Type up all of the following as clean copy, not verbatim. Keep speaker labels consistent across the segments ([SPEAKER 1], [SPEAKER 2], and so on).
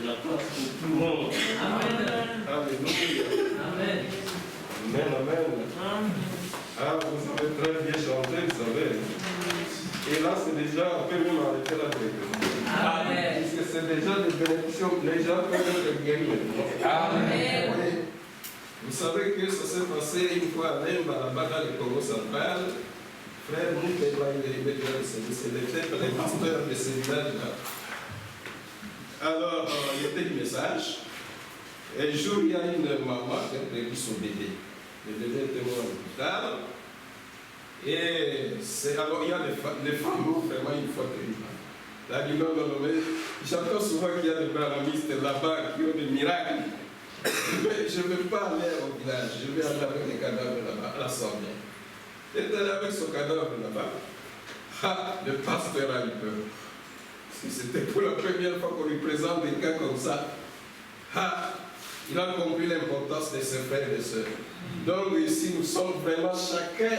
[SPEAKER 1] la place pour tout le monde.
[SPEAKER 2] Amen.
[SPEAKER 1] Alléluia.
[SPEAKER 2] Amen.
[SPEAKER 1] Amen, amen. Ah, vous avez très bien chanté, vous savez. Et là, c'est déjà, on peut même arrêter la prédication.
[SPEAKER 2] Amen.
[SPEAKER 1] Puisque c'est déjà des bénédictions, les gens peuvent être guéris maintenant.
[SPEAKER 2] Amen.
[SPEAKER 1] Oui. Vous savez que ça s'est passé une fois à Lemba, là-bas dans le Congo central. Frère, nous, c'est les pasteurs de ce village-là. Alors, il y était un message. Et un jour, il y a une maman qui a prévu son bébé. Le bébé était mort à l'hôpital. Et alors, il y a les femmes, vraiment, une fois que là, j'entends souvent qu'il y a des brahmanistes là-bas qui ont des miracles. Je ne veux pas aller au village, je vais aller avec les cadavres là-bas, à l'assemblée. Il est allé avec son cadavre là-bas. Ah, le pasteur a eu peur. C'était pour la première fois qu'on lui présente des cas comme ça. Ah, il a compris l'importance de ses frères et de sœurs. Donc ici, nous sommes vraiment, chacun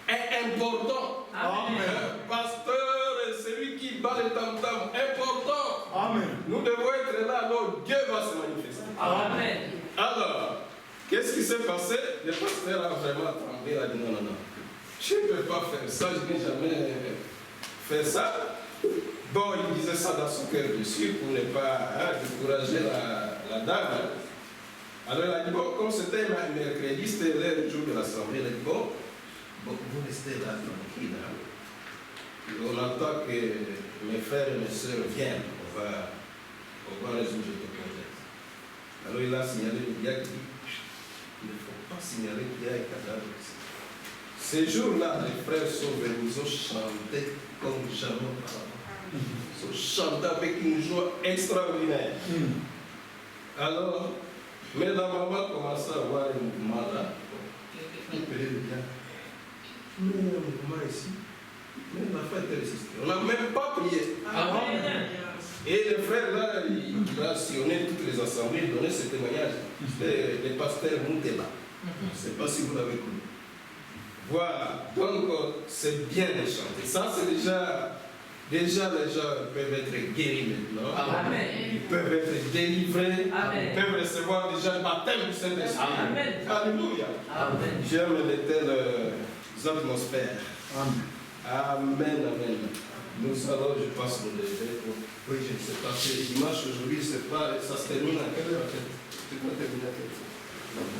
[SPEAKER 1] est important.
[SPEAKER 2] Amen.
[SPEAKER 1] Pasteur, celui qui bat le tam-tam, important.
[SPEAKER 3] Amen.
[SPEAKER 1] Nous devons être là, alors Dieu va se manifester.
[SPEAKER 2] Amen.
[SPEAKER 1] Alors, qu'est-ce qui s'est passé? Le pasteur a vraiment tremblé, il a dit non, non, non. Je ne peux pas faire ça, je n'ai jamais fait ça. Bon, il disait ça dans son cœur dessus pour ne pas décourager la dame. Alors il a dit, bon, comme c'était un mercredi, c'était le jour de l'assemblée, il a dit, bon, vous restez là tranquille. On attend que mes frères et mes soeurs viennent, on va résoudre le problème. Alors il a signalé le gars qui dit, il ne faut pas signaler qu'il y a un cadavre ici. Ces jours-là, les frères sont venus, ils ont chanté comme jamais auparavant. Ils ont chanté avec une joie extraordinaire. Alors, mais la maman commençait à avoir un mouvement là. On peut le bien. Mais il y a un mouvement ici. Mais la fête est résistée. On n'a même pas prié.
[SPEAKER 2] Amen.
[SPEAKER 1] Et le frère là, il a sillonné toutes les assemblées, il donnait ce témoignage. C'était le pasteur Mouteba. Je ne sais pas si vous l'avez connu. Voilà, donc c'est bien de chanter. Ça, c'est déjà les gens peuvent être guéris maintenant.
[SPEAKER 2] Amen.
[SPEAKER 1] Ils peuvent être délivrés.
[SPEAKER 2] Amen.
[SPEAKER 1] Ils peuvent recevoir déjà le baptême du Saint-Esprit.
[SPEAKER 2] Amen.
[SPEAKER 1] Alléluia.
[SPEAKER 2] Amen.
[SPEAKER 1] J'aime de telles atmosphères. Amen, amen. Nous allons, je passe le lever. Oui, je ne sais pas, c'est dimanche aujourd'hui, c'est pas, ça se termine à quelle heure? C'est pas terminé à quelle heure?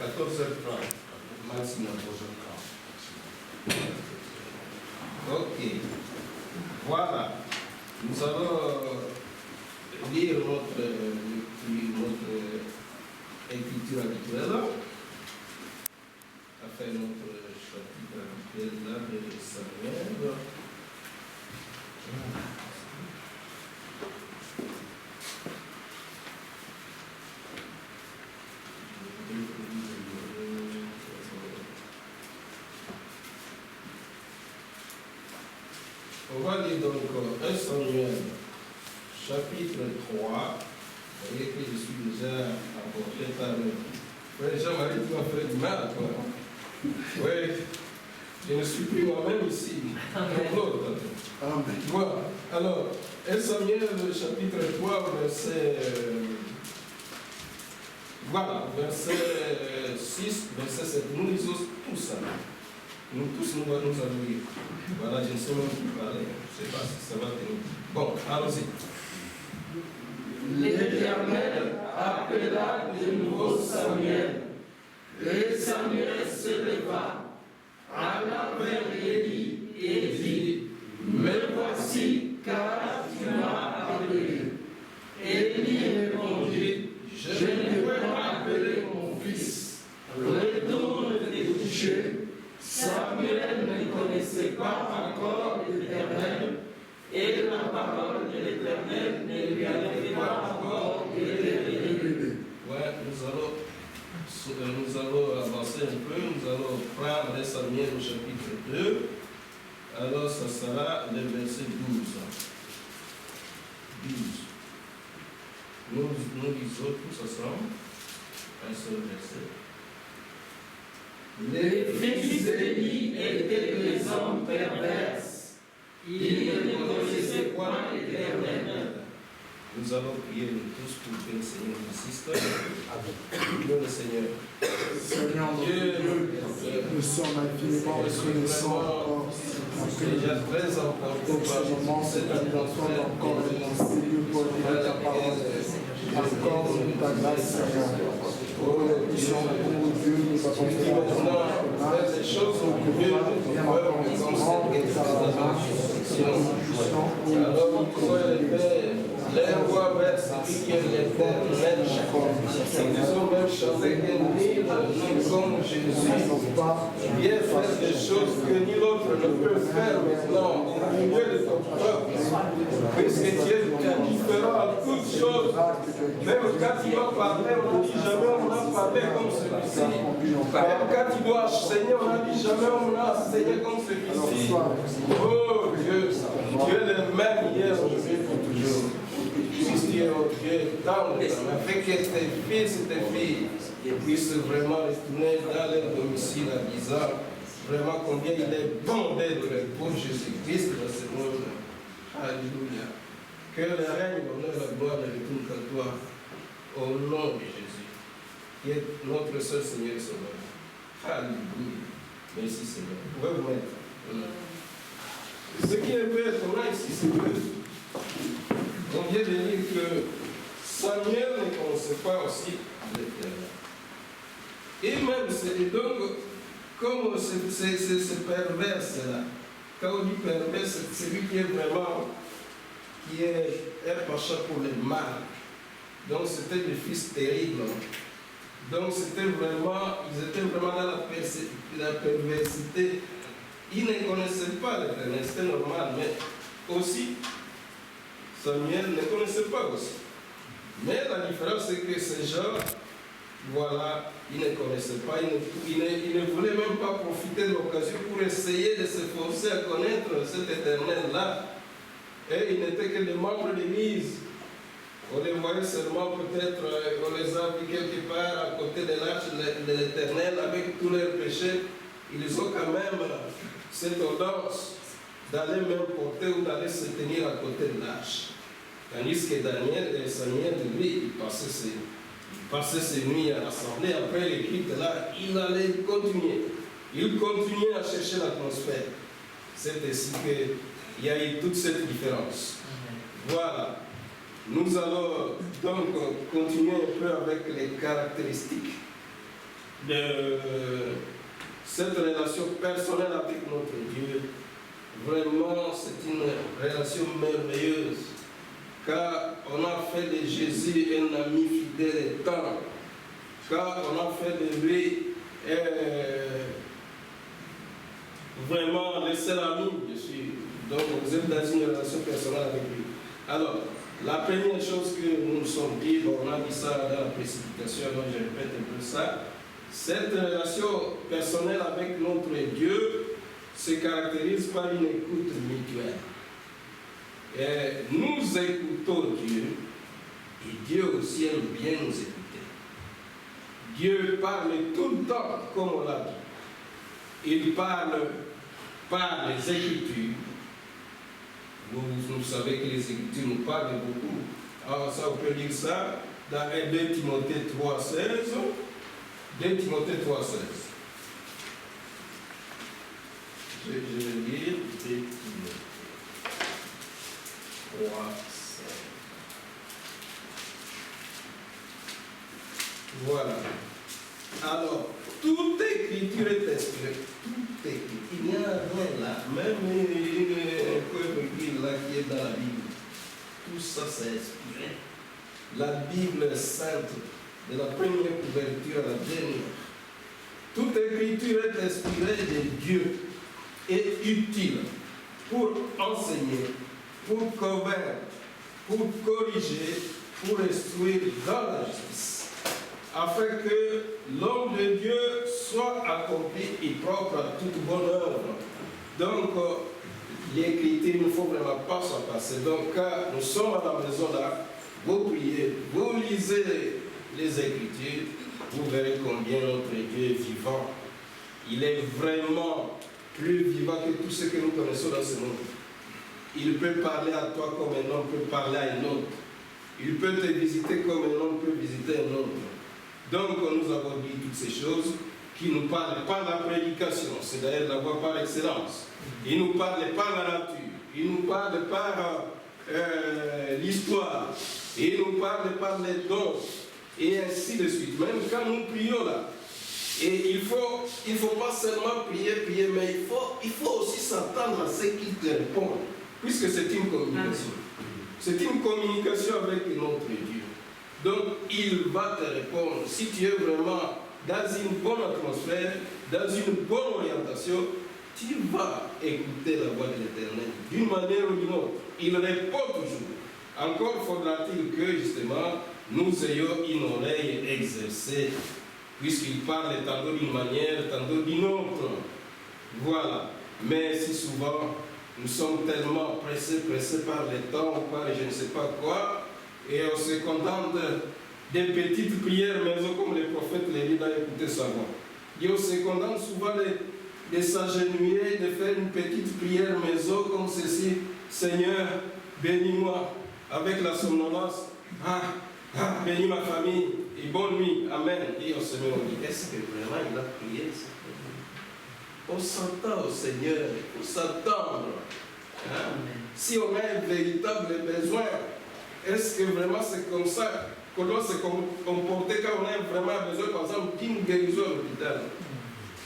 [SPEAKER 1] 14h30. Maximum 14h30. Ok. Voilà. Nous allons lire notre écriture habituelle. À faire notre chapitre habituel là de Samuel. On va lire donc 1 Samuel, chapitre 3. Vous voyez que je suis déjà apporté par frère Jean-Marie, tu m'as fait du mal, toi. Oui, je ne suis plus moi-même ici.
[SPEAKER 3] Amen.
[SPEAKER 1] Voilà. Alors, 1 Samuel, chapitre 3, verset. Voilà, verset 6, verset 7. Nous lisons tout ça. Nous tous, nous allons lire. Voilà, je ne sais même plus parler. Je ne sais pas si ça va tenir. Bon, allons-y.
[SPEAKER 4] L'Éternel appela de nouveau Samuel. Et Samuel se leva, alla vers Élie et dit, me voici, car tu m'as appelé. Élie répondit, je ne peux pas appeler mon fils. Retourne te coucher. Samuel ne connaissait pas encore l'Éternel, et la parole de l'Éternel ne lui avait pas encore été révélée.
[SPEAKER 1] Ouais, nous allons avancer un peu, nous allons prendre Samuel au chapitre 2. Alors, ça sera le verset 12. 12. Nous lisons tous ensemble un seul verset.
[SPEAKER 4] Les fils d'Élie étaient des hommes perverses.
[SPEAKER 1] allons prier nous tous pour que le Seigneur nous assiste. Prions le Seigneur.
[SPEAKER 3] Seigneur, notre Dieu, nous sommes infiniment reconnaissants encore
[SPEAKER 1] Déjà très important
[SPEAKER 3] pour ce moment, cette attention encore et mon Seigneur pour dire ta parole. Accorde ta grâce, Seigneur. Oh, nous sommes pour Dieu, nous avons fait la
[SPEAKER 1] des choses au mieux de ton peuple, comme cette alors, pourquoi les pères, les rois vers celui qui est l'éternel, ils ont même chanté que ni comme Jésus, viens faire des choses que ni l'autre ne peut faire maintenant au milieu de ton peuple, puisque tu es différent à toutes choses. Même quand tu dois parler, on ne dit jamais on a parlé comme celui-ci. Même quand tu dois enseigner, on ne dit jamais on a enseigné comme celui-ci. Oh Dieu, tu es le même hier, aujourd'hui, pour toujours. Puisque tu es au Dieu tendre, afin que tes fils et tes filles puissent vraiment retourner dans leur domicile en disant vraiment combien il est bon d'être pour Jésus-Christ dans ce monde. Alléluia. Que le règne, l'honneur et la gloire ne retournent qu'à toi, au nom de Jésus, qui est notre seul Seigneur et Sauveur. Alléluia. Merci Seigneur. Vous pouvez vous mettre. Ce qui est un peu étonnant ici, c'est que on vient de dire que Samuel ne connaissait pas aussi l'Éternel. Et même, donc, comme c'est pervers cela, quand on dit pervers, c'est celui qui est vraiment, qui est un penchant pour le mal. Donc c'était des fils terribles. Donc c'était vraiment, ils étaient vraiment dans la perversité. Ils ne connaissaient pas l'Éternel, c'était normal, mais aussi, Samuel ne connaissait pas aussi. Mais la différence, c'est que ces gens, voilà, ils ne connaissaient pas, ils ne voulaient même pas profiter de l'occasion pour essayer de s'efforcer à connaître cet Éternel-là. Et ils n'étaient que des membres de l'Église. On les voyait seulement peut-être, on les a vus quelque part à côté de l'arche de l'Éternel avec tous leurs péchés. Ils ont quand même cette tendance d'aller même porter ou d'aller se tenir à côté de l'arche. Tandis que Samuel, lui, il passait ses nuits à l'assemblée. Après les culte là, il allait continuer. Il continuait à chercher l'atmosphère. C'est ainsi qu'il y a eu toute cette différence. Voilà. Nous allons donc continuer un peu avec les caractéristiques de cette relation personnelle avec notre Dieu. Vraiment, c'est une relation merveilleuse, car on a fait de Jésus un ami fidèle et tendre, car on a fait de lui vraiment le seul ami, je suis. Donc vous êtes dans une relation personnelle avec lui. Alors, la première chose que nous nous sommes dit, bon, on a dit ça dans la précipitation, donc je répète un peu ça. Cette relation personnelle avec notre Dieu se caractérise par une écoute mutuelle. Et nous écoutons Dieu, et Dieu aussi aime bien nous écouter. Dieu parle tout le temps, comme on l'a dit. Il parle par les Écritures. Vous savez que les Écritures nous parlent beaucoup. Alors ça, on peut lire ça dans 2 Timothée 3,16. 2 Timothée 3,16. Je vais lire 2 Timothée 3,16. Voilà. Alors, toute écriture est inspirée. Toute écriture. Il n'y a rien là. Même un peu là qui est dans la Bible. Tout ça, c'est inspiré. La Bible est sainte. De la première couverture à la dernière. Toute écriture est inspirée de Dieu et utile pour enseigner, pour convaincre, pour corriger, pour instruire dans la justice, afin que l'homme de Dieu soit accompli et propre à toute bonne œuvre. Donc, l'écriture, il ne faut vraiment pas s'en passer. Donc, quand nous sommes à la maison là, vous priez, vous lisez les Écritures, vous verrez combien notre Dieu est vivant. Il est vraiment plus vivant que tout ce que nous connaissons dans ce monde. Il peut parler à toi comme un homme peut parler à un autre. Il peut te visiter comme un homme peut visiter un autre. Donc, nous avons dit toutes ces choses qui nous parlent par la prédication, c'est d'ailleurs la voie par excellence. Il nous parle par la nature, il nous parle par l'histoire, il nous parle par les dons, et ainsi de suite. Même quand nous prions là, et il faut pas seulement prier, mais il faut aussi s'attendre à ce qu'il te réponde, puisque c'est une communication. C'est une communication avec notre Dieu. Donc, il va te répondre. Si tu es vraiment dans une bonne atmosphère, dans une bonne orientation, tu vas écouter la voix de l'Éternel d'une manière ou d'une autre. Il répond toujours. Encore faudra-t-il que, justement, nous ayons une oreille exercée, puisqu'il parle tantôt d'une manière, tantôt d'une autre. Voilà. Mais si souvent, nous sommes tellement pressés par le temps, par je ne sais pas quoi, et on se contente des petites prières maison comme les prophètes les disent à écouter sa voix. Et on se contente souvent de s'agenouiller, de faire une petite prière maison comme ceci. Seigneur, bénis-moi avec la somnolence. Bénis ma famille et bonne nuit. Amen. Et on se met, on dit, est-ce que vraiment il a prié ça? On s'entend au Seigneur, il faut s'attendre. Si on a un véritable besoin, est-ce que vraiment c'est comme ça qu'on doit se comporter quand on a vraiment besoin, par exemple, d'une guérison à l'hôpital?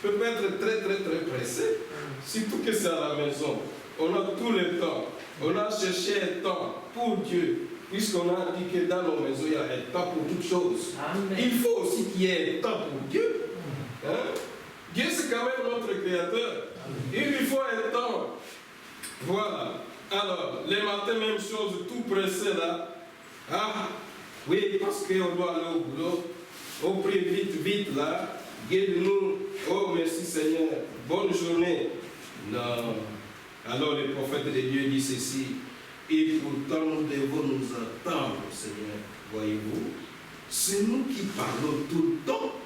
[SPEAKER 1] On peut être très pressé, surtout que c'est à la maison. On a tout le temps. On a cherché un temps pour Dieu, puisqu'on a dit que dans nos maisons, il y a un temps pour toutes choses. Amen. Il faut aussi qu'il y ait un temps pour Dieu. Dieu, c'est quand même notre Créateur. Il lui faut un temps. Voilà. Alors, les matins, même chose, tout pressé là. Oui, parce qu'on doit aller au boulot. On prie vite là. Guide-nous. Oh, merci Seigneur. Bonne journée. Non. Alors, le prophète de Dieu dit ceci. Et pourtant, nous devons nous attendre, Seigneur. Voyez-vous, c'est nous qui parlons tout le temps.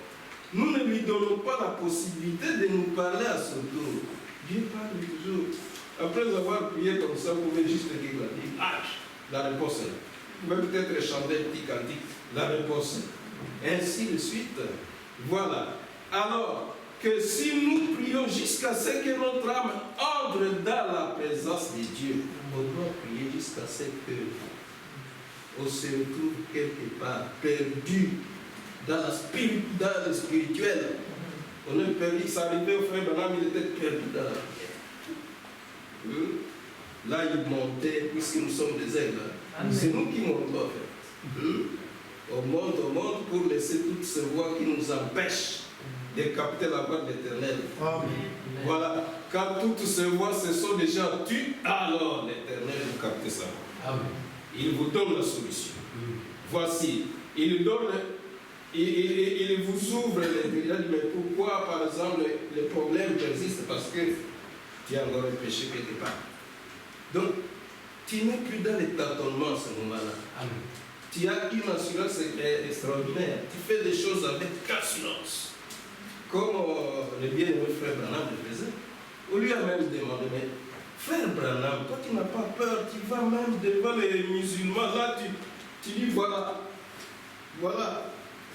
[SPEAKER 1] Nous ne lui donnons pas la possibilité de nous parler à son tour. Dieu parle toujours. Après avoir prié comme ça, vous pouvez juste dire la réponse est là. Vous pouvez peut-être chanter un petit cantique. La réponse est là. Ainsi de suite. Voilà. Alors, que si nous prions jusqu'à ce que notre âme entre dans la présence de Dieu, on doit prier jusqu'à ce qu'on se retrouve quelque part perdu dans le spirituel. On est perdu. Ça arrivait au frère Branham, il était perdu dans la prière. Là, il montait, puisque nous sommes des aigles. C'est nous qui montons en fait. On monte pour laisser toutes ces voix qui nous empêchent de capter la voix de l'Éternel. Voilà. Quand toutes ces voix se sont déjà tues, alors l'Éternel vous capte sa voix. Amen. Il vous donne la solution. Voici. Il vous ouvre les grillades, mais pourquoi, par exemple, les problèmes persistent? Parce que tu as encore un péché quelque part. Donc, tu n'es plus dans les tâtonnements à ce moment-là. Tu as une assurance extraordinaire. Tu fais des choses avec assurance. Comme le bien-aimé frère Branham le faisait. On lui a même demandé, mais frère Branham, toi tu n'as pas peur, tu vas même devant les musulmans, là tu dis voilà,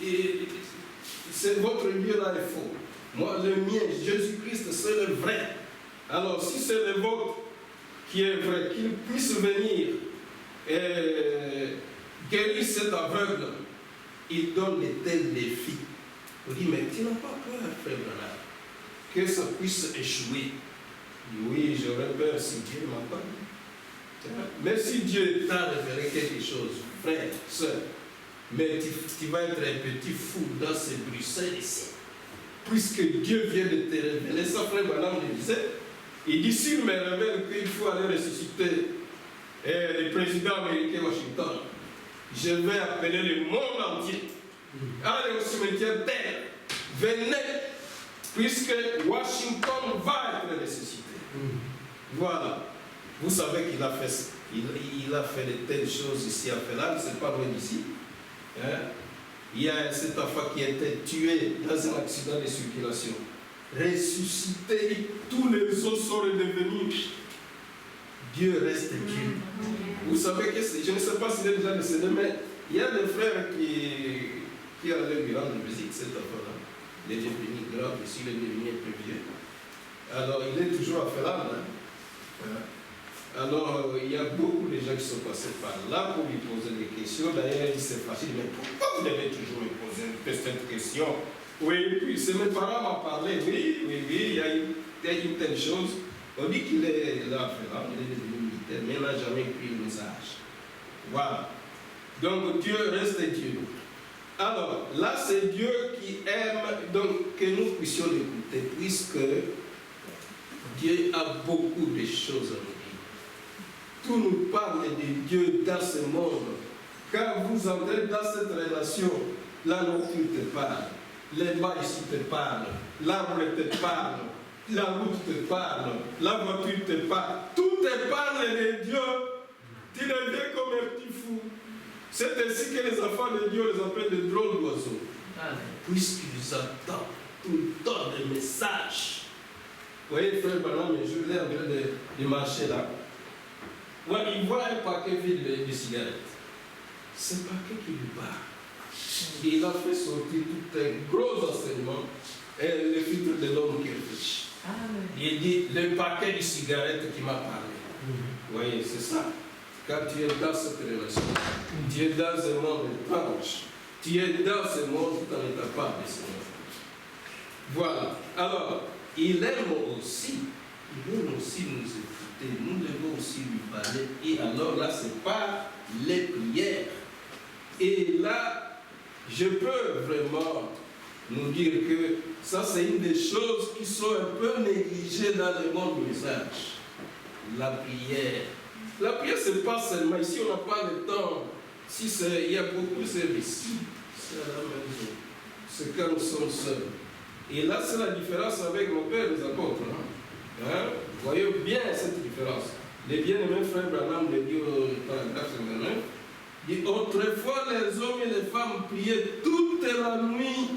[SPEAKER 1] et c'est votre Dieu là est faux. Moi le mien, Jésus-Christ, c'est le vrai. Alors si c'est le vôtre qui est vrai, qu'il puisse venir et guérir cet aveugle, il donne de tels défis. On dit, mais tu n'as pas peur, frère Branham, que ça puisse échouer? Oui, j'aurais peur si Dieu ne m'a pas dit. Mais si Dieu t'a révélé quelque chose, frère, soeur, mais tu vas être un petit fou dans ces Bruxelles ici. Puisque Dieu vient de te révéler ça, frère Branham le disait. Il dit, s'il me révèle qu'il faut aller ressusciter le président américain Washington, je vais appeler le monde entier. Allez au cimetière terre, venez, puisque Washington va être ressuscité. Voilà. Vous savez qu'il a fait, il a fait de telles choses ici à Felal, c'est pas loin d'ici. Il y a cet enfant qui a été tué dans un accident de circulation. Ressuscité, tous les os sont redevenus Dieu reste Dieu. Vous savez que je ne sais pas s'il est déjà décédé, mais il y a des frères qui allaient lui rendre visite cette fois-là. Il est devenu grave, ici il est devenu un peu vieux. Alors il est toujours orphelin. Alors il y a beaucoup de gens qui sont passés par là pour lui poser des questions. D'ailleurs il s'est fâché, mais pourquoi vous devez toujours me poser cette question? Oui, puis c'est mes parents m'ont parlé, oui, il y a une telle chose. On dit qu'il est là, il est devenu militaire, mais il n'a jamais pris le message. Voilà. Donc Dieu reste Dieu. Alors, là c'est Dieu qui aime donc que nous puissions l'écouter, puisque Dieu a beaucoup de choses à nous dire. Tout nous parle de Dieu dans ce monde. Quand vous entrez dans cette relation, la nature te parle, les mailles te parlent, l'arbre te parle, la route te parle, la voiture te parle, tout te parle de Dieu. Tu deviens comme un petit fou. C'est ainsi que les enfants de Dieu les appellent des drôles d'oiseaux. Puisqu'ils attendent tout le temps des messages. Vous voyez, frère Branham, je l'ai en train de marcher là. Ouais, il voit un paquet vide de cigarettes. C'est un paquet qui lui parle. Il a fait sortir tout un gros enseignement et le filtre de l'homme qui réfléchit. Il dit le paquet de cigarettes qui m'a parlé. Vous voyez, c'est ça. Quand tu es dans cette relation, tu es dans un monde étrange. Tu es dans ce monde dans l'état pas de ce monde. Voilà. Alors, il aime aussi nous écouter. Nous devons aussi lui parler. Et alors là, c'est pas les prières. Et là, je peux vraiment nous dire que ça, c'est une des choses qui sont un peu négligées dans le monde du message. La prière. La prière, ce n'est pas seulement ici, on n'a pas le temps. Si il y a beaucoup de services, c'est à la maison. C'est quand nous sommes seuls. Et là, c'est la différence avec nos pères, les apôtres. Vous voyez bien cette différence. Les bien-aimés frères Branham le dit au paragraphe 59. dit autrefois les hommes et les femmes priaient toute la nuit.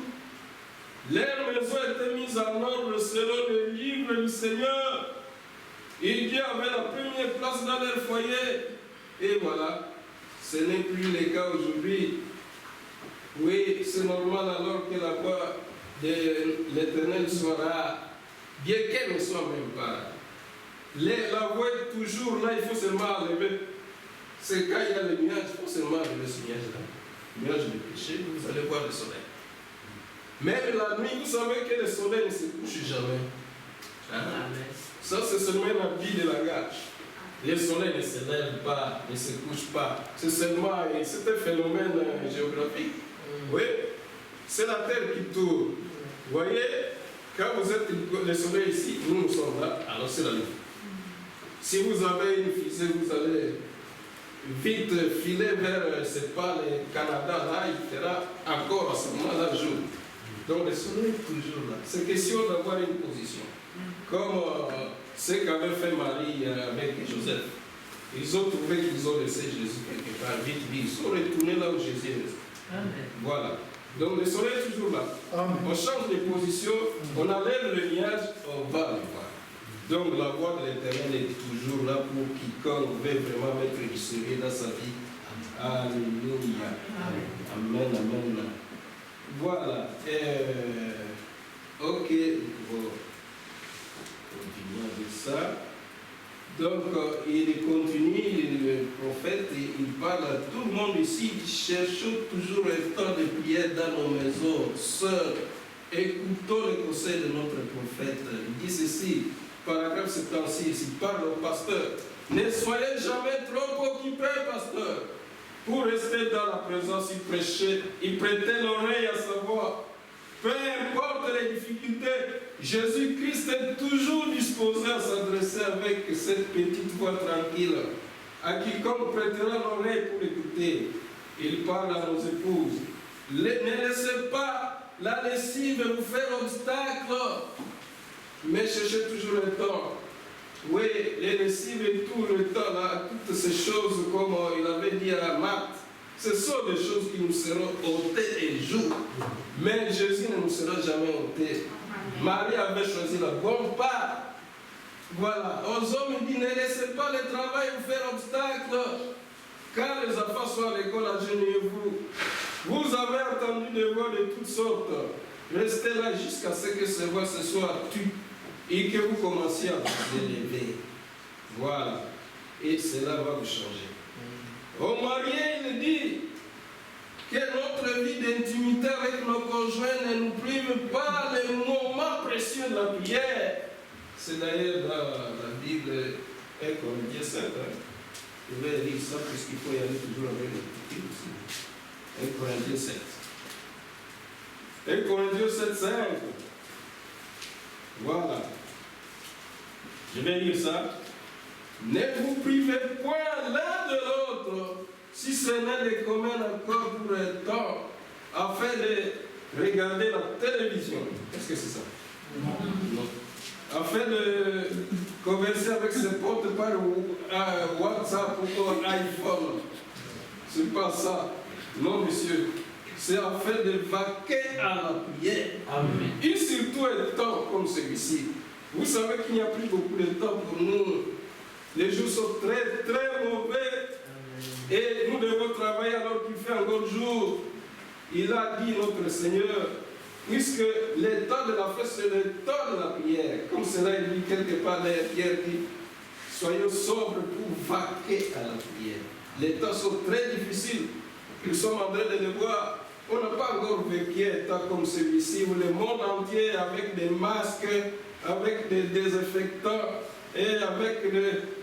[SPEAKER 1] Leurs maisons étaient mises en ordre selon le livre du Seigneur. Et Dieu avait la première place dans leur foyer. Et voilà, ce n'est plus le cas aujourd'hui. Oui, c'est normal alors que la voix de l'Éternel sera, bien qu'elle ne soit même pas. La voix est toujours là, il faut seulement enlever. C'est quand il y a le nuage, il faut seulement enlever ce nuage-là. Le nuage de péché, vous allez voir le soleil. Même la nuit, vous savez que le soleil ne se couche jamais. Hein? Ça, c'est seulement la vie de la gage. Le soleil ne se lève pas, ne se couche pas. C'est seulement un phénomène géographique. Oui, c'est la terre qui tourne. Vous voyez, quand vous êtes le soleil ici, nous sommes là, alors c'est la nuit. Si vous avez une fusée, vous allez vite filer vers, c'est pas le Canada, là, il fera encore à ce moment-là jour. Donc le soleil est toujours là. C'est question d'avoir une position. Comme ce qu'avait fait Marie avec Joseph. Ils ont trouvé qu'ils ont laissé Jésus quelque part, vite, ils sont retournés là où Jésus est resté. Voilà. Donc le soleil est toujours là. Amen. On change de position, on enlève le nuage, on va le voir. Donc la voix de l'Éternel est toujours là pour quiconque veut vraiment mettre du sérieux dans sa vie. Alléluia. Amen, amen. Voilà. Ok, on va continuer avec ça. Donc, il continue, le prophète, il parle à tout le monde ici, cherchons toujours un temps de prière dans nos maisons, seuls, écoutons le conseil de notre prophète. Il dit ceci, paragraphe 76, il parle au pasteur. Ne soyez jamais trop occupés, pasteur, pour rester dans la présence, il prêtait l'oreille à sa voix. Peu importe les difficultés, Jésus-Christ est toujours disposé à s'adresser avec cette petite voix tranquille. À quiconque prêtera l'oreille pour écouter, il parle à nos épouses. Ne laissez pas la lessive vous faire obstacle, mais cherchez toujours le temps. Oui, les lessives et tout le temps, là, toutes ces choses, comme il avait dit à Marthe, ce sont des choses qui nous seront ôtées un jour. Mais Jésus ne nous sera jamais ôté. Marie avait choisi la bonne part. Voilà, aux hommes, il dit, ne laissez pas le travail vous faire obstacle, car les enfants sont à l'école, agenouillez-vous. Vous avez entendu des voix de toutes sortes. Restez là jusqu'à ce que ces voix se soient tues et que vous commenciez à vous élever. Voilà. Et cela va vous changer. Au marié, il dit que notre vie d'intimité avec nos conjoints ne nous prive pas les moments précieux de la prière. C'est d'ailleurs dans la Bible, 1 Corinthiens 7. Je vais lire ça parce qu'il faut y aller toujours avec les petits aussi. 1 Corinthiens 7. 1 Corinthiens 7, 5. Voilà. Je vais lire ça. Ne vous privez point l'un de l'autre, si ce n'est de commun accord pour un temps, afin de regarder la télévision. Est-ce que c'est ça? Non. Afin de converser avec ses potes par WhatsApp ou iPhone. C'est pas ça. Non, monsieur. C'est afin de vaquer à la prière.
[SPEAKER 2] Amen.
[SPEAKER 1] Et surtout un temps comme celui-ci. Vous savez qu'il n'y a plus beaucoup de temps pour nous. Les jours sont très, très mauvais. Et nous devons travailler alors qu'il fait encore jour. Il a dit notre Seigneur, puisque le temps de la fête, c'est le temps de la prière. Comme cela est dit quelque part dans Pierre dit, soyons sobres pour vaquer à la prière. Les temps sont très difficiles. Nous sommes en train de le voir. On n'a pas encore vécu un temps comme celui-ci où le monde entier, avec des masques, avec des désinfectants, et avec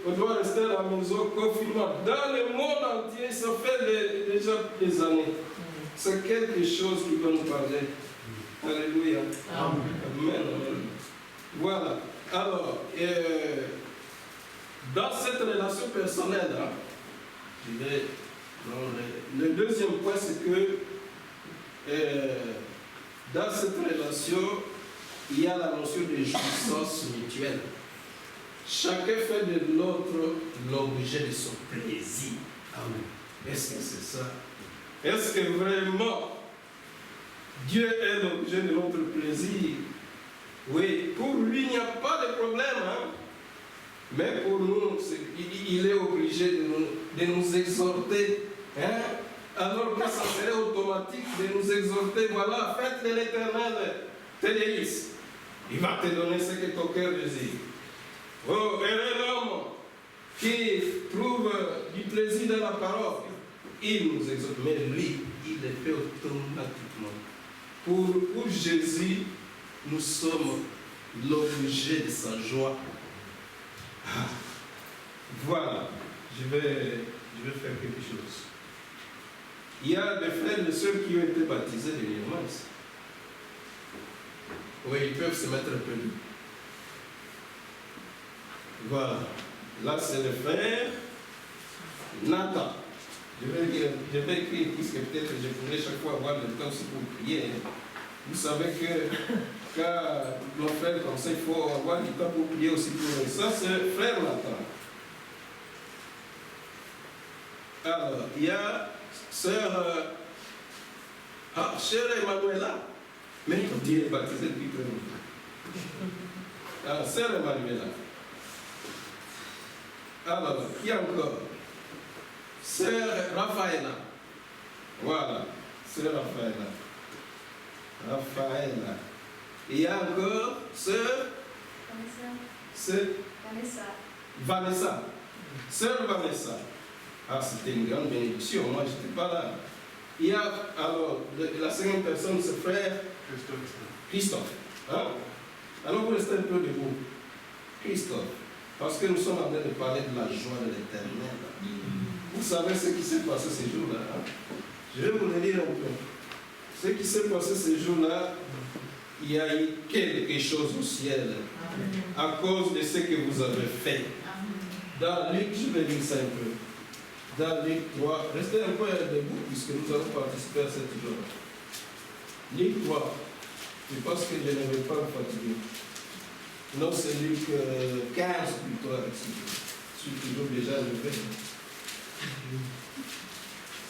[SPEAKER 1] on doit rester à la maison, confinement. Dans le monde entier, ça fait déjà des années. C'est quelque chose qui va nous parler. Alléluia.
[SPEAKER 2] Amen.
[SPEAKER 1] Amen. Amen. Voilà. Alors, dans cette relation personnelle, je vais le deuxième point, c'est que dans cette relation, il y a la notion de jouissance mutuelle. Chacun fait de l'autre l'objet de son plaisir. Amen. Est-ce que c'est ça? Est-ce que vraiment Dieu est l'objet de notre plaisir? Oui, pour lui, il n'y a pas de problème. Hein? Mais pour nous, il est obligé de nous exhorter. Hein? Alors que ça serait automatique de nous exhorter. Voilà, faites de l'Éternel tes délices. Il va te donner ce que ton cœur désire. Oh, heureux l'homme qui trouve du plaisir dans la parole. Il nous exhorte, mais lui, il le fait automatiquement. Pour Jésus, nous sommes l'objet de sa joie. Ah, voilà, je vais faire quelque chose. Il y a des frères et des sœurs qui ont été baptisés dernièrement ici. Oui, ils peuvent se mettre un peu debout. Voilà. Là, c'est le frère Nathan. Je vais écrire, puisque peut-être je pourrais chaque fois avoir le temps pour prier. Vous savez que quand l'on fait comme ça, il faut avoir du temps pour prier aussi pour nous. Ça, c'est le frère Nathan. Alors, il y a sœur Emmanuela. Mais quand il est baptisé depuis très longtemps. Alors, sœur Emmanuela. Alors, il y a encore sœur Raphaëla. Voilà, sœur Raphaëla. Raphaëla. Il y a encore sœur Vanessa. Sœur Vanessa. Ah, c'était une grande bénédiction. Moi, je n'étais pas là. Il y a alors la seconde personne, c'est frère Christophe. Hein? Alors, vous restez un peu debout. Christophe. Parce que nous sommes en train de parler de la joie de l'Éternel. Vous savez ce qui s'est passé ces jours-là. Hein? Je vais vous le dire un peu. Ce qui s'est passé ces jours-là, il y a eu quelque chose au ciel. À cause de ce que vous avez fait. Dans Luc, je vais lire ça un peu. Dans Luc 3, restez un peu debout puisque nous allons participer à cette journée. Luc 3, je pense que je ne vais pas me fatiguer. Non, c'est Luc 15 plutôt. Je suis toujours déjà levé.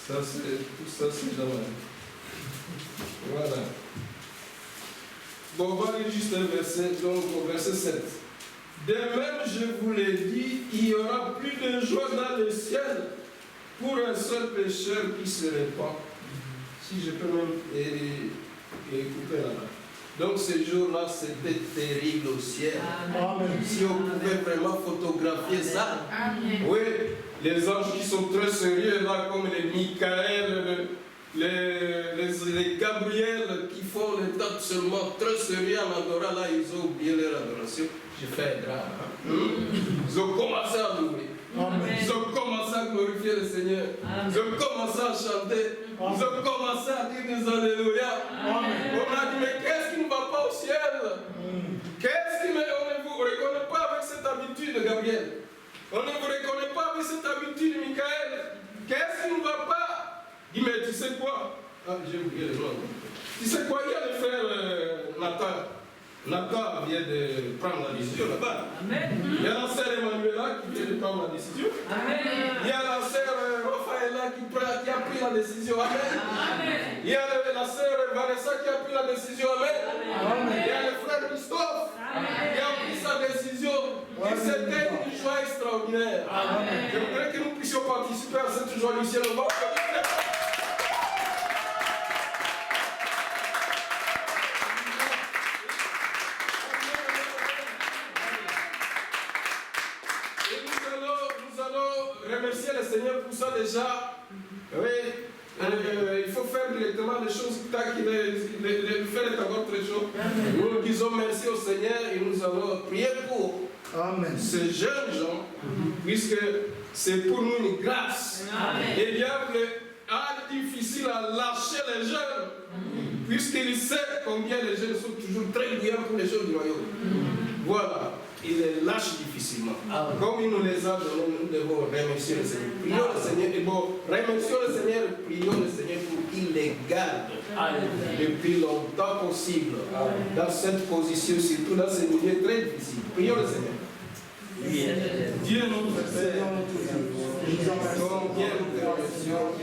[SPEAKER 1] Ça, tout ça, c'est jamais. Voilà. Bon, on va lire juste un verset, donc au verset 7. De même, je vous l'ai dit, il y aura plus de joie dans le ciel pour un seul pécheur qui se répand. Si je peux même couper là-bas. Donc ce jour-là, c'était terrible au ciel.
[SPEAKER 3] Amen.
[SPEAKER 1] Si on pouvait vraiment photographier ça.
[SPEAKER 2] Amen.
[SPEAKER 1] Oui, les anges qui sont très sérieux là, comme les Michael, les Gabriel qui font les tas seulement très sérieux en adorant, là, ils ont oublié leur adoration. J'ai fait un drame. Ils ont commencé à louer.
[SPEAKER 2] Amen.
[SPEAKER 1] Ils ont commencé à glorifier le Seigneur.
[SPEAKER 2] Amen.
[SPEAKER 1] Ils ont commencé à chanter. Ils ont commencé à dire des Alléluia.
[SPEAKER 2] Amen.
[SPEAKER 1] On a dit, mais qu'est-ce qui ne va pas au ciel? Qu'est-ce qui ne vous reconnaît pas avec cette habitude, Gabriel? On ne vous reconnaît pas avec cette habitude, Michael. Qu'est-ce qui ne va pas? Dis, mais tu sais quoi? Ah, j'ai oublié le nom. Tu sais quoi? Il y a le frère Nathan. Nathan vient de prendre la décision là-bas.
[SPEAKER 2] Amen.
[SPEAKER 1] Il y a la sœur Emmanuela qui vient de prendre la décision.
[SPEAKER 2] Amen.
[SPEAKER 1] Il y a la sœur Raphaëla qui a pris la décision. Amen.
[SPEAKER 2] Amen.
[SPEAKER 1] Il y a la sœur Vanessa qui a pris la décision. Amen. Il y a le frère Christophe qui a pris sa décision. Et c'était une joie extraordinaire. Je voudrais que nous puissions participer à cette joie du ciel. On va remercier le Seigneur pour ça déjà. Oui, il faut faire directement les choses. Le faire est encore très chaud. Nous disons merci au Seigneur et nous allons prier pour ces jeunes gens, puisque c'est pour nous une grâce. Le diable a difficile à lâcher les jeunes, puisqu'il sait combien les jeunes sont toujours très brillants pour les choses du royaume. Voilà. Il les lâche difficilement. Comme il nous les a donnés, nous devons remercier le Seigneur. Prions le Seigneur. Et bon, remercions le Seigneur, prions le Seigneur pour qu'il les garde depuis longtemps possible dans cette position, surtout dans ces milieux très difficiles. Prions le Seigneur. Dieu notre Père, combien nous te remercions.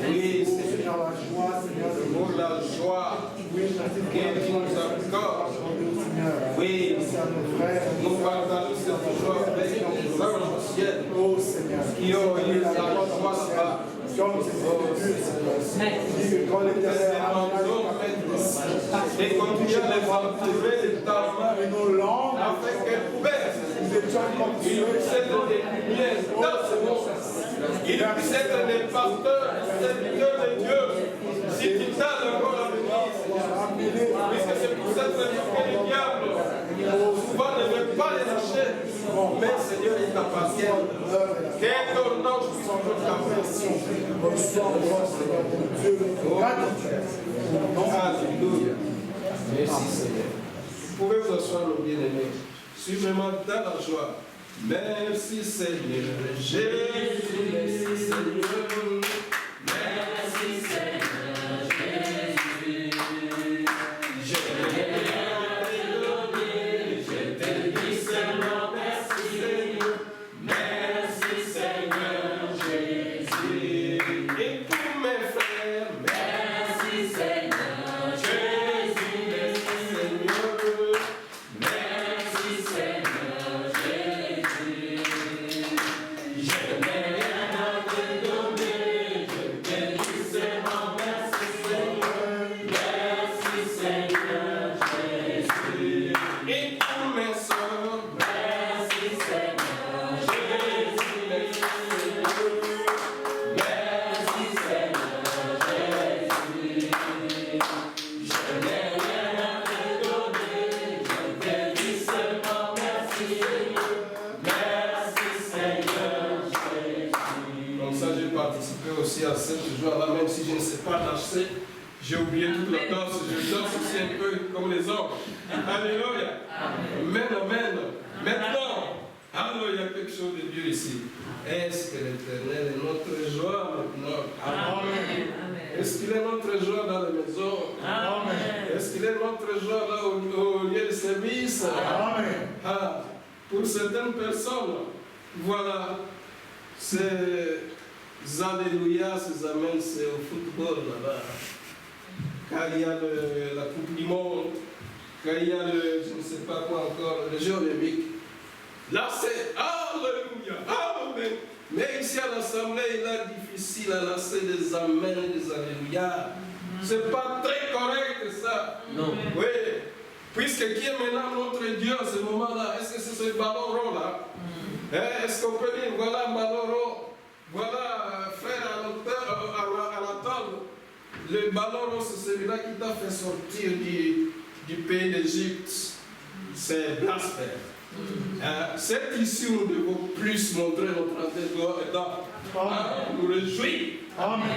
[SPEAKER 1] Oui, Seigneur, pour la joie que tu nous accordes. Oui, nous partageons cette joie avec les anges au ciel qui ont eu la joie là-bas. Et continuer à les entourer de ta main afin qu'elles pèsent. Il puisse être des lumières dans ce monde. Il puisse être des pasteurs, serviteurs de Dieu. Si tu t'as encore à venir, puisque c'est pour cette raison que le diable souvent ne veut pas les lâcher. Mais Seigneur, il t'appartient. Que ton nom puisse toujours t'appartenir. Alléluia. Merci Seigneur. Vous pouvez vous asseoir, nos bien-aimés. Suivez-moi dans la joie. Merci Seigneur. Jésus, merci Seigneur. Merci Seigneur Jésus. Je te dis seulement merci Seigneur. Merci Seigneur Jésus. Et pour mes frères, merci Seigneur Jésus. Merci Seigneur. Merci Seigneur Jésus. Je n'ai rien à te donner, je te dis seulement merci Seigneur. Merci Seigneur Jésus. Et pour mes soeurs, merci Seigneur Jésus. Merci Seigneur. Merci Seigneur Jésus. Je n'ai rien à te donner, je te dis seulement merci Seigneur. Merci Seigneur Jésus. Comme ça, j'ai participé aussi à cette joie-là, même si je ne sais pas danser. J'ai oublié toute la danse, je danse aussi un peu comme les hommes. Alléluia. Amen, amen. Maintenant, alors il y a quelque chose de Dieu ici. Est-ce que l'Éternel est notre joie maintenant?
[SPEAKER 2] Amen.
[SPEAKER 1] Est-ce qu'il est notre joie dans la maison?
[SPEAKER 2] Amen.
[SPEAKER 1] Est-ce qu'il est notre joie là au lieu de service? Ah, pour certaines personnes, voilà, ces alléluia, ces amens, c'est au football là-bas. Car il y a la Coupe du Monde, quand il y a le, je ne sais pas quoi encore, le jeu olympique. Là, c'est Alléluia, Amen. Mais ici à l'Assemblée, il est difficile à lancer des Amen et des Alléluia. C'est pas très correct ça.
[SPEAKER 2] Non.
[SPEAKER 1] Oui. Puisque qui est maintenant notre Dieu à ce moment-là? Est-ce que c'est ce ballon rond là? Est-ce qu'on peut dire, voilà un ballon rond, voilà frère à la table, le ballon rond c'est celui-là qui t'a fait sortir du pays d'Égypte. C'est blasphème. C'est ici où nous devons plus montrer notre entêtement, nous réjouir.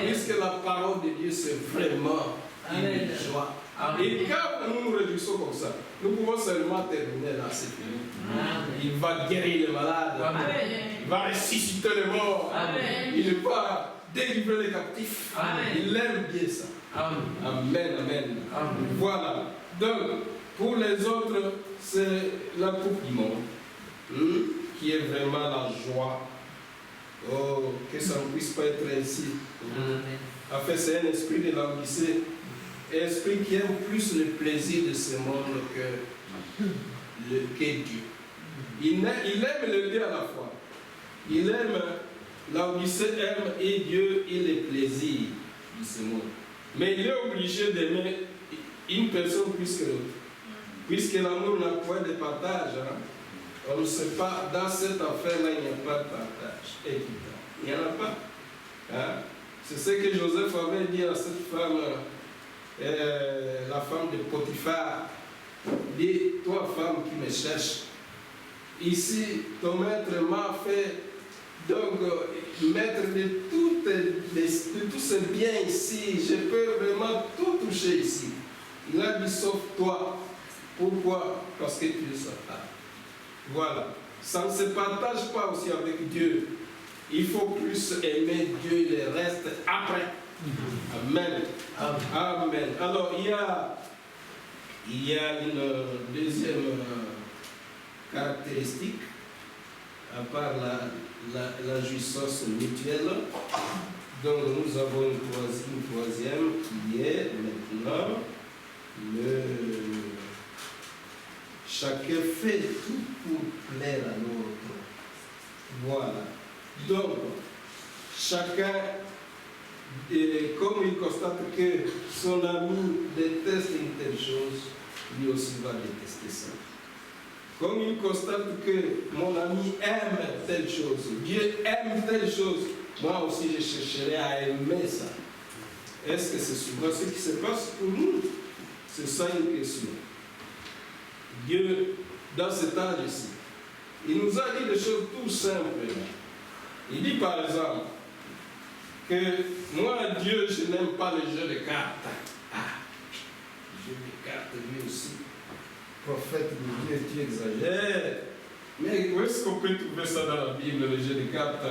[SPEAKER 1] Puisque la parole de Dieu c'est vraiment une joie. Et quand nous nous réjouissons comme ça, nous pouvons seulement terminer là, c'est fini. Il va guérir les malades. Il va ressusciter les morts. Il va délivrer les captifs. Il aime bien ça. Amen, amen. Voilà. Donc, pour les autres, c'est la coupe du monde qui est vraiment la joie. Oh, que ça ne puisse pas être ainsi. En fait, c'est un esprit de l'Odyssée. Esprit qui aime plus le plaisir de ce monde que Dieu. Il aime le Dieu à la fois. Il aime, l'Odyssée aime et Dieu et les plaisirs de ce monde. Mais il est obligé d'aimer une personne plus que l'autre. Puisque l'amour n'a point de partage. On ne sait pas, dans cette affaire-là, il n'y a pas de partage équitable. Il n'y en a pas. C'est ce que Joseph avait dit à cette femme. La femme de Potiphar dit, toi femme qui me cherches, ici ton maître m'a fait donc maître de tous ces biens ici, je peux vraiment tout toucher ici. Il a dit sauf toi. Pourquoi? Parce que tu es sa femme. Voilà. Ça ne se partage pas aussi avec Dieu. Il faut plus aimer Dieu et le reste après. Amen. Amen. Alors, il y a une deuxième caractéristique, à part la jouissance mutuelle. Donc, nous avons une troisième qui est maintenant chacun fait tout pour plaire à l'autre. Voilà. Donc, chacun. Et comme il constate que son ami déteste une telle chose, lui aussi va détester ça. Comme il constate que mon ami aime telle chose, Dieu aime telle chose, moi aussi je chercherai à aimer ça. Est-ce que c'est souvent ce qui se passe pour nous? C'est ça une question. Dieu, dans cet âge-ci, il nous a dit des choses tout simples. Il dit par exemple, que moi, Dieu, je n'aime pas les jeux de cartes. Jeux de cartes, lui aussi. Prophète de Dieu, tu exagères. Mais où est-ce qu'on peut trouver ça dans la Bible, les jeux de cartes?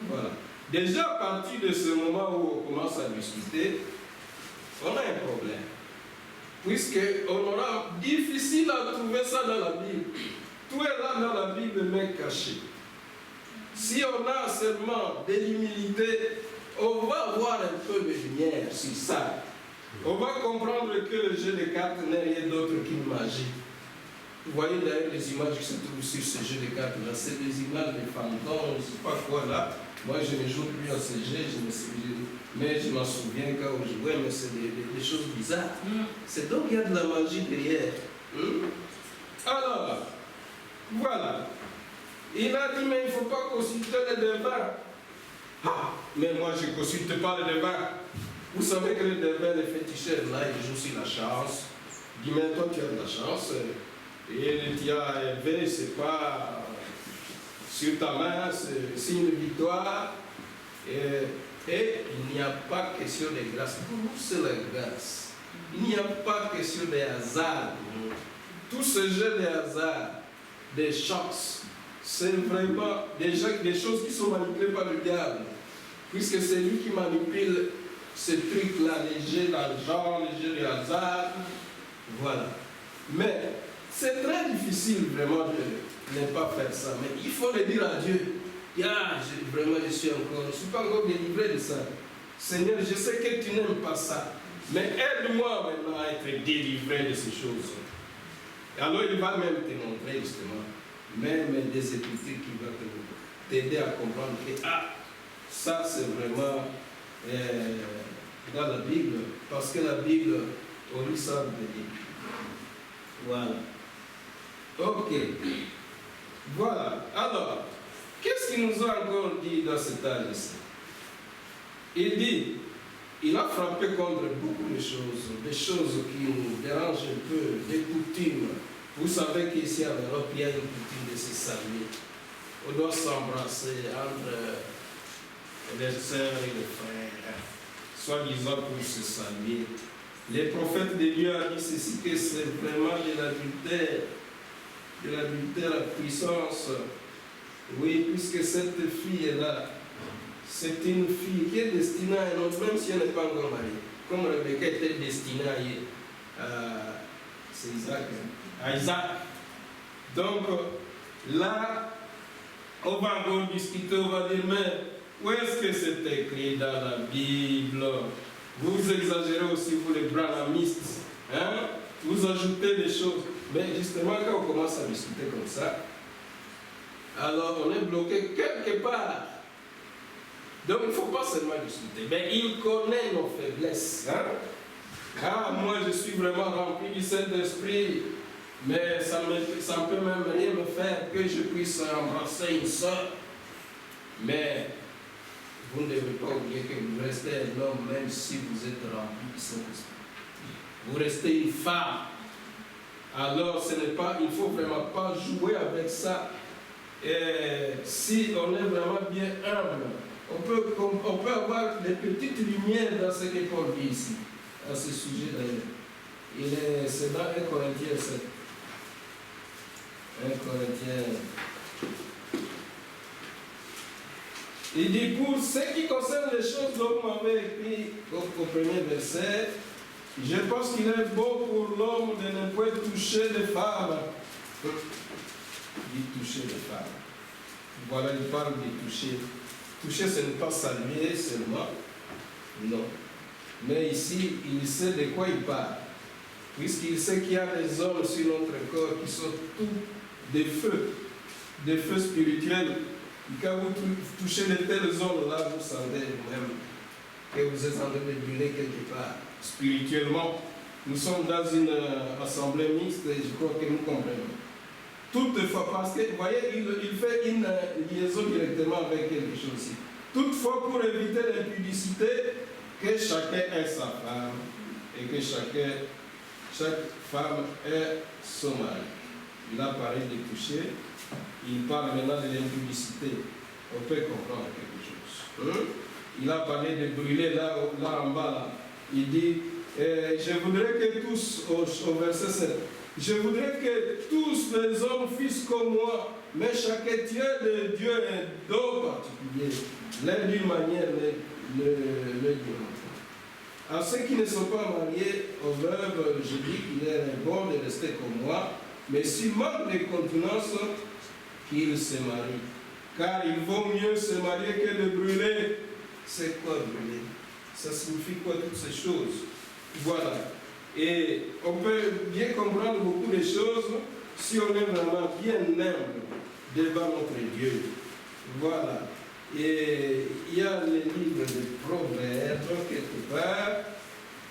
[SPEAKER 1] Voilà. Déjà, à partir de ce moment où on commence à discuter, on a un problème. Puisqu'on aura difficile à trouver ça dans la Bible. Tout est là dans la Bible, mais caché. Si on a seulement de l'humilité, on va avoir un peu de lumière sur ça. On va comprendre que le jeu de cartes n'est rien d'autre qu'une magie. Vous voyez d'ailleurs les images qui se trouvent sur ce jeu de cartes là, c'est des images de fantômes, je ne sais pas quoi là. Moi je ne joue plus à ce jeu, mais je m'en souviens quand on jouait, mais c'est des choses bizarres. C'est donc il y a de la magie derrière. Alors, voilà. Il a dit, mais il ne faut pas consulter les devins. Mais moi, je ne consulte pas les devins. Vous savez que les devins, les féticheurs, là, ils jouent sur la chance. Il dit, mais toi, tu as de la chance. Et tu as élevé, c'est pas sur ta main, c'est signe de victoire. Et il n'y a pas question de grâce. Pour nous, c'est la grâce. Il n'y a pas question de hasard. Tout ce jeu de hasard, des chances, c'est vraiment des choses qui sont manipulées par le diable. Puisque c'est lui qui manipule ces trucs-là, les jeux d'argent, les jeux de hasard. Voilà. Mais c'est très difficile vraiment de ne pas faire ça. Mais il faut le dire à Dieu. Vraiment, je ne suis pas encore délivré de ça. Seigneur, je sais que tu n'aimes pas ça. Mais aide-moi maintenant à être délivré de ces choses. Et alors il va même te montrer justement, même des écritures qui vont t'aider à comprendre que ça c'est vraiment dans la Bible, parce que la Bible, on lit ça de Dieu. Voilà. Ok. Voilà. Alors, qu'est-ce qu'il nous a encore dit dans cet âge ici? Il dit, il a frappé contre beaucoup de choses qui nous dérangent un peu, des coutumes. Vous savez qu'ici en Europe, il y a une coutume de se saluer. On doit s'embrasser entre les sœurs et les frères, soi-disant pour se saluer. Les prophètes de Dieu ont dit ceci, que c'est vraiment de l'adultère à puissance. Oui, puisque cette fille-là, c'est une fille qui est destinée à un autre, même si elle n'est pas encore mariée. Comme Rebecca était destinée à Isaac. Donc, là, on va encore discuter, on va dire, mais où est-ce que c'est écrit dans la Bible? Vous exagérez aussi, vous les branhamistes. Hein? Vous ajoutez des choses. Mais justement, quand on commence à discuter comme ça, alors on est bloqué quelque part. Donc il ne faut pas seulement discuter. Mais il connaît nos faiblesses. Hein? Moi je suis vraiment rempli du Saint-Esprit, mais ça ne peut même rien me faire que je puisse embrasser une soeur. Mais vous ne devez pas oublier que vous restez un homme même si vous êtes rempli du Saint-Esprit. Vous restez une femme. Alors il ne faut vraiment pas jouer avec ça. Et si on est vraiment bien humble, on peut avoir des petites lumières dans ce que Paul dit ici, à ce sujet d'ailleurs. C'est dans 1 Corinthiens 7. 1 Corinthiens. Il dit, pour ce qui concerne les choses dont vous m'avez écrit au premier verset, je pense qu'il est bon pour l'homme de ne pas toucher les femmes. Il dit toucher les femmes. Voilà, il parle de toucher. Toucher, ce n'est pas saluer seulement. Non. Mais ici, il sait de quoi il parle. Puisqu'il sait qu'il y a des hommes sur notre corps qui sont tous des feux spirituels. Et quand vous touchez de tels hommes-là, vous sentez vous-même que vous êtes en train de brûler quelque part, spirituellement. Nous sommes dans une assemblée mixte et je crois que nous comprenons. Toutefois, parce que, vous voyez, il fait une liaison directement avec quelque chose ici. Toutefois, pour éviter l'impudicité, que chacun ait sa femme et que chaque femme ait son mari. Il a parlé de toucher, il parle maintenant de l'impudicité. On peut comprendre quelque chose. Il a parlé de brûler là en bas. Là. Il dit, je voudrais que tous, au verset 7, je voudrais que tous les hommes fissent comme moi, mais chacun tient de Dieu un don particulier. L'un d'une manière, le d'une autre. À ceux qui ne sont pas mariés, aux veuves, je dis qu'il est bon de rester comme moi, mais s'ils manquent de continence, qu'ils se marient. Car il vaut mieux se marier que de brûler. C'est quoi brûler? Ça signifie quoi toutes ces choses? Voilà. Et on peut bien comprendre beaucoup de choses si on est vraiment bien humble devant notre Dieu. Voilà. Et il y a les livres de Proverbes, quelque part,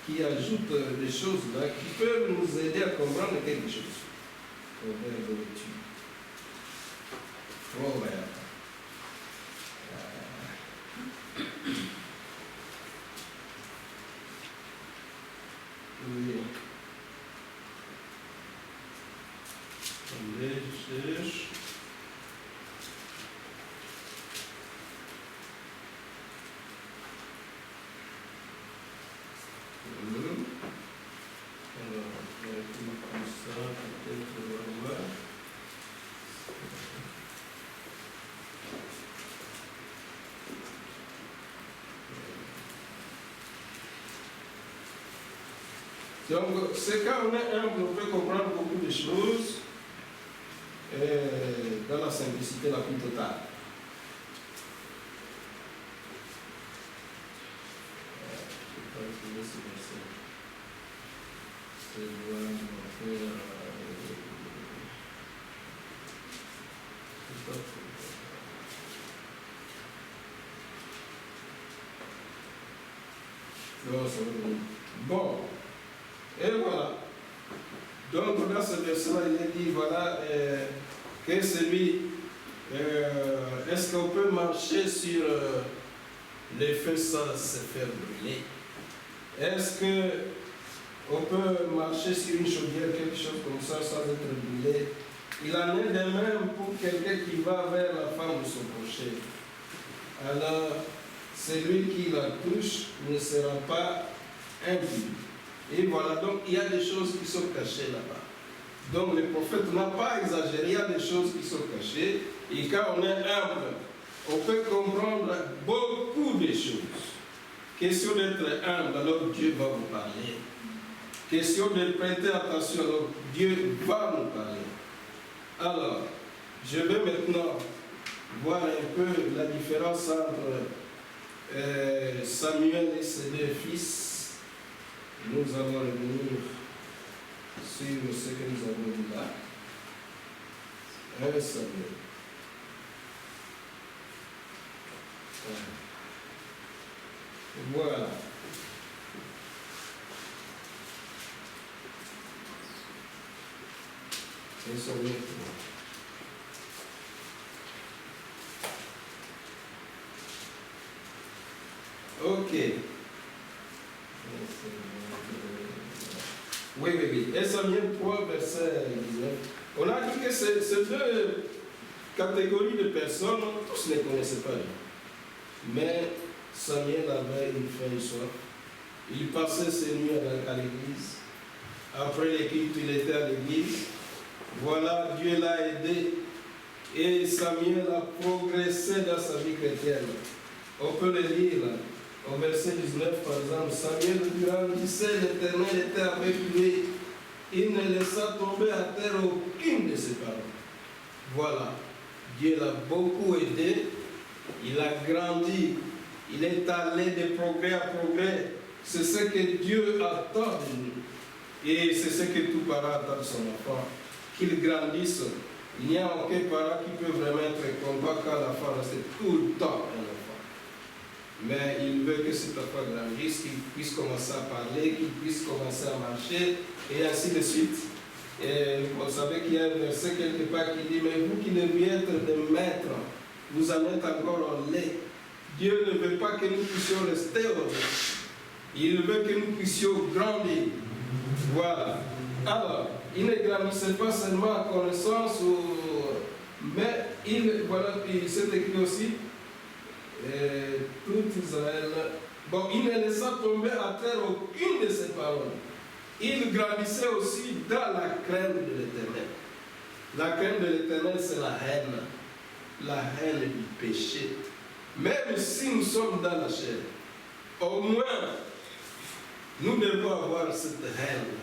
[SPEAKER 1] qui ajoutent des choses là qui peuvent nous aider à comprendre quelque chose. Proverbe 8. Proverbe. Oui. Attendez, je cherche. Alors, on va tout ça, peut-être on va voir. Donc, c'est quand on est humble, on peut comprendre beaucoup de choses dans la simplicité la plus totale. Je vais pas trouver ce verset. Bon, et voilà. Donc dans ce verset-là, il est dit, voilà, que celui, est-ce qu'on peut marcher sur les feux sans se faire brûler? Est-ce qu'on peut marcher sur une chaudière, quelque chose comme ça, sans être brûlé? Il en est de même pour quelqu'un qui va vers la femme de son prochain. Alors, celui qui la touche ne sera pas impur. Et voilà, donc il y a des choses qui sont cachées là-bas. Donc le prophète n'a pas exagéré, il y a des choses qui sont cachées. Et quand on est humble, on peut comprendre beaucoup de choses. Question d'être humble, alors Dieu va vous parler. Question de prêter attention, alors Dieu va nous parler. Alors, je vais maintenant voir un peu la différence entre Samuel et ses deux fils. Nous allons revenir sur ce que nous avons dit là. Samuel. Voilà. C'est Samuel. Ok. Oui. Et Samuel 3, verset 19. On a dit que ces deux catégories de personnes, tous ne connaissaient pas. Mais Samuel avait une faim et soif. Il passait ses nuits à l'église. Après les cultes, il était à l'église. Voilà, Dieu l'a aidé. Et Samuel a progressé dans sa vie chrétienne. On peut le lire là. Au verset 19, par exemple, Samuel grandissait, l'Éternel était avec lui. Il ne laissa tomber à terre aucune de ses paroles. Voilà. Dieu l'a beaucoup aidé. Il a grandi. Il est allé de progrès à progrès. C'est ce que Dieu attend de nous. Et c'est ce que tout parent attend de son enfant. Qu'il grandisse. Il n'y a aucun parent qui peut vraiment être content quand l'enfant reste tout le temps un enfant. Mais il veut que cet enfant grandisse, qu'il puisse commencer à parler, qu'il puisse commencer à marcher, et ainsi de suite. Et vous savez qu'il y a un verset quelque part qui dit, mais vous qui deviez être des maîtres, vous en êtes encore au lait. Dieu ne veut pas que nous puissions rester au lait. Il veut que nous puissions grandir. Voilà. Alors, il ne grandissait pas seulement en connaissance, mais voilà, c'est écrit aussi, tout Israël. Bon, il ne laissa tomber à terre aucune de ses paroles. Il grandissait aussi dans la crainte de l'Éternel. La crainte de l'Éternel, c'est la haine du péché. Même si nous sommes dans la chair, au moins, nous devons avoir cette haine.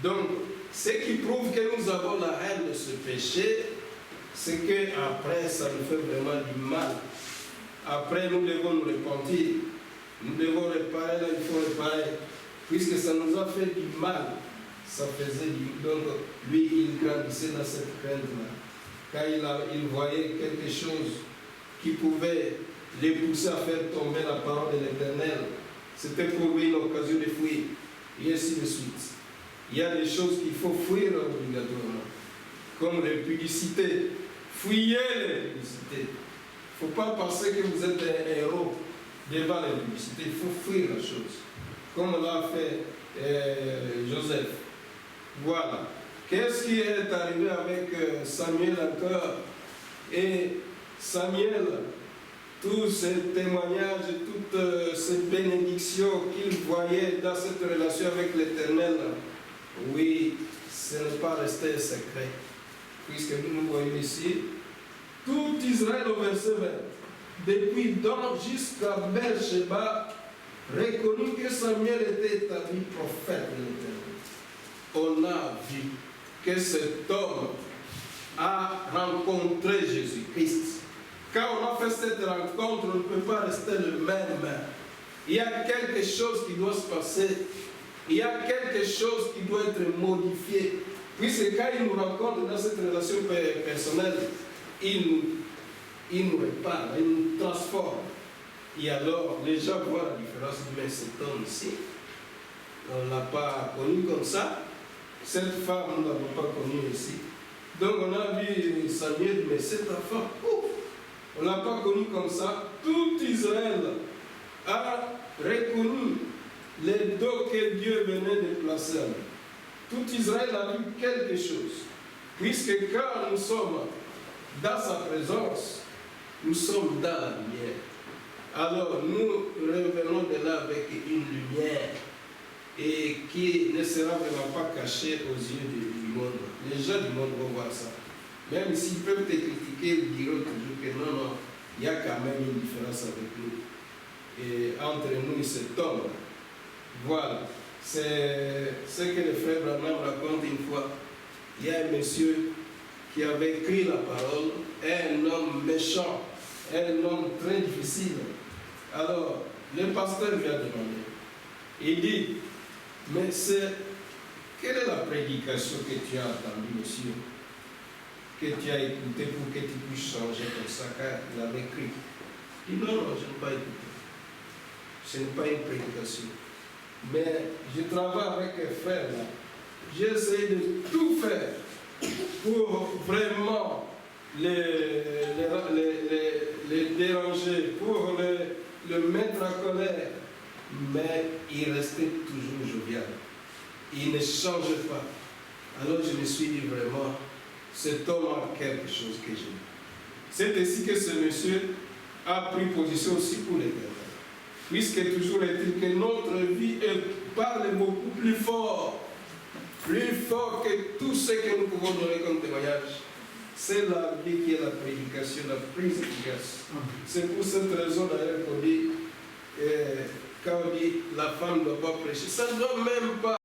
[SPEAKER 1] Donc, ce qui prouve que nous avons la haine de ce péché, c'est qu'après, ça nous fait vraiment du mal. Après, nous devons nous repentir. Nous devons réparer là, il faut réparer. Puisque ça nous a fait du mal. Ça faisait du mal. Donc, lui, il grandissait dans cette crainte-là. Quand il voyait quelque chose qui pouvait les pousser à faire tomber la parole de l'Éternel, c'était pour lui une occasion de fuir. Et ainsi de suite. Il y a des choses qu'il faut fuir obligatoirement. Comme les publicités. Fuyez les publicités. Il ne faut pas penser que vous êtes un héros devant les publicités. Il faut fuir la chose. Comme l'a fait Joseph. Voilà. Qu'est-ce qui est arrivé avec Samuel encore? Et Samuel, tous ces témoignages, toutes ces bénédictions qu'il voyait dans cette relation avec l'Éternel, oui, ce n'est pas resté secret. Puisque nous voyons ici, tout Israël au verset 20, depuis Dan jusqu'à Beersheba, reconnut que Samuel était établi prophète de l'Éternel. On a vu que cet homme a rencontré Jésus-Christ. Quand on a fait cette rencontre, on ne peut pas rester le même. Il y a quelque chose qui doit se passer. il y a quelque chose qui doit être modifié. Puisque quand il nous rencontre dans cette relation personnelle, il nous répare, il nous transforme. Et alors, les gens voient la différence. Mais cet homme ici, on ne l'a pas connu comme ça. Cette femme, nous ne l'avons pas connue ici. Donc on a vu Samuel, mais cette femme, on ne l'a pas connue comme ça. Tout Israël a reconnu les dons que Dieu venait de placer en nous. Tout Israël a vu quelque chose. Puisque quand nous sommes dans sa présence, nous sommes dans la lumière. Alors nous revenons de là avec une lumière et qui ne sera vraiment pas cachée aux yeux du monde. Les gens du monde vont voir ça. Même s'ils peuvent te critiquer, ils diront toujours que non, il y a quand même une différence avec nous. Et entre nous et cet homme. Voilà. C'est ce que le frère Branham raconte une fois. Il y a un monsieur qui avait écrit la parole, un homme méchant, un homme très difficile. Alors, le pasteur lui a demandé. Il dit, mais quelle est la prédication que tu as entendue, monsieur, que tu as écoutée pour que tu puisses changer comme ça, car il avait écrit. Il dit, non, je n'ai pas écouté. Ce n'est pas une prédication. Mais je travaille avec un frère là. J'essaie de tout faire pour vraiment les déranger, pour le mettre en colère. Mais il restait toujours jovial. Il ne changeait pas. Alors je me suis dit vraiment, cet homme a quelque chose que j'aime. C'est ainsi que ce monsieur a pris position aussi pour l'Éternel. Puisque toujours est-il que notre vie parle beaucoup plus fort que tout ce que nous pouvons donner comme témoignage. C'est la vie qui est la prédication, la prise efficace. C'est pour cette raison d'ailleurs qu'on dit, quand on dit la femme ne doit pas prêcher, ça ne doit même pas